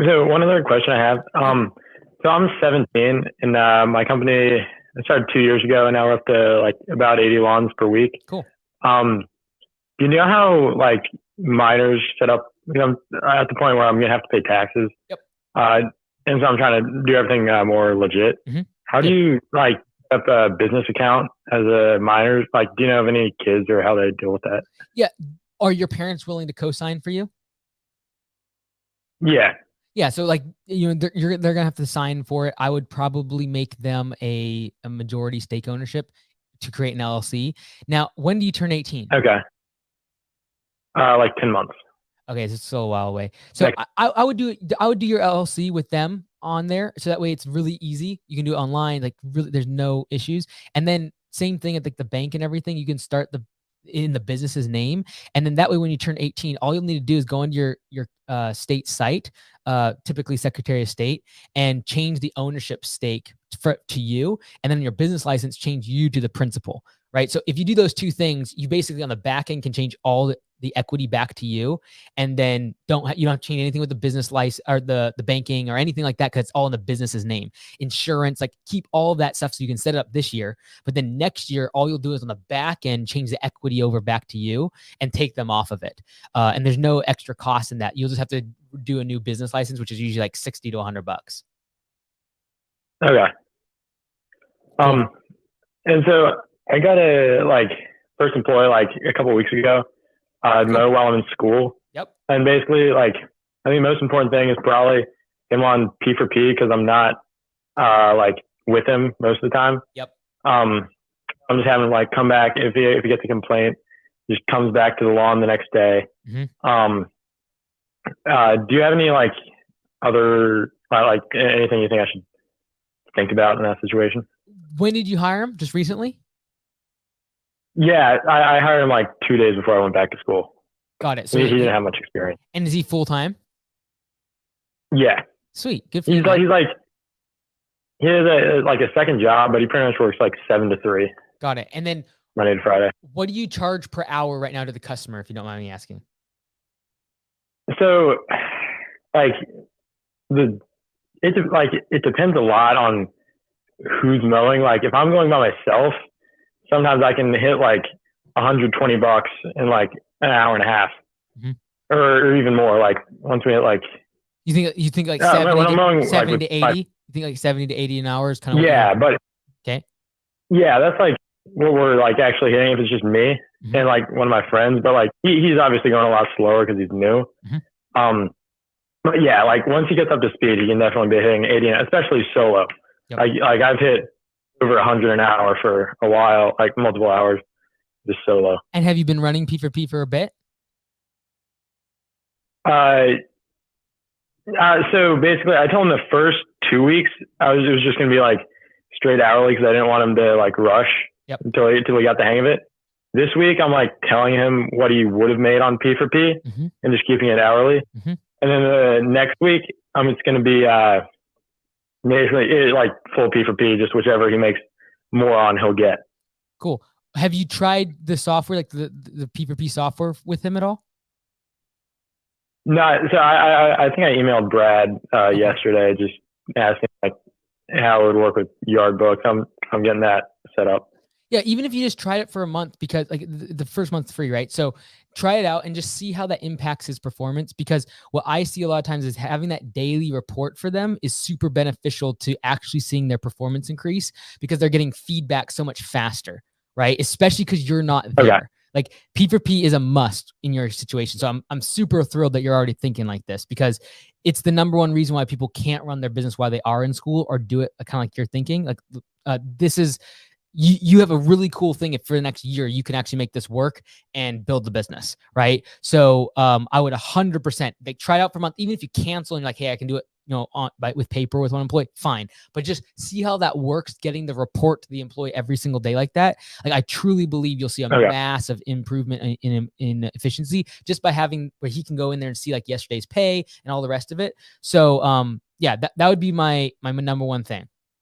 So one other question I have. So I'm 17, and my company I started 2 years ago, and now we're up to like about 80 lawns per week. Cool. Um, do you know how like minors set up? I'm at the point where I'm gonna have to pay taxes, Yep. uh, and so I'm trying to do everything more legit. Hmm. How do Yeah. you like set up a business account as a minor? Like, do you know of any kids or how they deal with that? Yeah. Are your parents willing to co-sign for you? Yeah. Yeah, so like they're gonna have to sign for it. I would probably make them a majority stake ownership to create an LLC. Now, when do you turn 18? Okay. Like 10 months. Okay, so it's still a while away. So Next. I would do your LLC with them on there, so that way it's really easy. You can do it online, like really, there's no issues. And then same thing at like the bank and everything. You can start the in the business's name, and then that way when you turn 18, all you'll need to do is go into your state site, typically Secretary of State, and change the ownership stake to you, and then your business license change you to the principal. Right. So if you do those two things, you basically on the back end can change all the equity back to you, and then you don't have to change anything with the business license or the banking or anything like that, because it's all in the business's name. Insurance, like keep all of that stuff so you can set it up this year, but then next year all you'll do is on the back end change the equity over back to you and take them off of it. And there's no extra cost in that. You'll just have to do a new business license, which is usually like 60 to $100. Okay. Cool. And so I got a like first employee like a couple of weeks ago. Cool. Mow while I'm in school, Yep. and basically like I think the most important thing is probably him on P for P because I'm not like with him most of the time. Yep. I'm just having to like come back if he gets a complaint, just comes back to the lawn the next day. Mm-hmm. Do you have any like other like anything you think I should think about in that situation? When did you hire him? Just recently? Yeah, I hired him like 2 days before I went back to school. Got it. So He didn't have much experience. and is he full time? Yeah, Sweet. Good for you. he's like he has a second job, but he pretty much works like 7 to 3, Got it. And then Monday to Friday. what do you charge per hour right now to the customer, if you don't mind me asking? So, like it depends a lot on who's mowing. Like if I'm going by myself, sometimes I can hit like $120 in like an hour and a half, Mhm. or even more. Like once we hit like You think like when I'm mowing 70 like to 80? You think like 70 to 80 an hour is kind of yeah, but okay. yeah, that's like what we're like actually hitting if it's just me Mhm. and like one of my friends. But like he's obviously going a lot slower because he's new. Mhm. But yeah, like once he gets up to speed, he can definitely be hitting 80, especially solo. Yep. Like I've hit over 100 an hour for a while, like multiple hours, just solo. And have you been running P for P for a bit? So basically, I told him the first 2 weeks it was just gonna be like straight hourly because I didn't want him to like rush Yep. until he got the hang of it. This week, I'm like telling him what he would have made on P for P Mm-hmm. and just keeping it hourly. Mm-hmm. And then the next week, it's gonna be basically like full P for P, just whichever he makes more on, he'll get. Cool. Have you tried the software, like the P for P software with him at all? No, so I think I emailed Brad yesterday, just asking like how it would work with Yardbooks. I'm getting that set up. Yeah, even if you just tried it for a month, because like the first month's free, right? So try it out and just see how that impacts his performance. Because what I see a lot of times is having that daily report for them is super beneficial to actually seeing their performance increase, because they're getting feedback so much faster, right? Especially because you're not there. Okay. Like P for P is a must in your situation. So I'm super thrilled that you're already thinking like this, because it's the number one reason why people can't run their business while they are in school or do it kind of like you're thinking. Like this is you have a really cool thing if for the next year you can actually make this work and build the business, right? So I would 100% like try it out for a month. Even if you cancel and you're like, hey, I can do it, with paper with one employee, fine. But just see how that works, getting the report to the employee every single day like that. Like I truly believe you'll see a massive improvement in efficiency just by having where he can go in there and see like yesterday's pay and all the rest of it. So yeah, that would be my number one thing.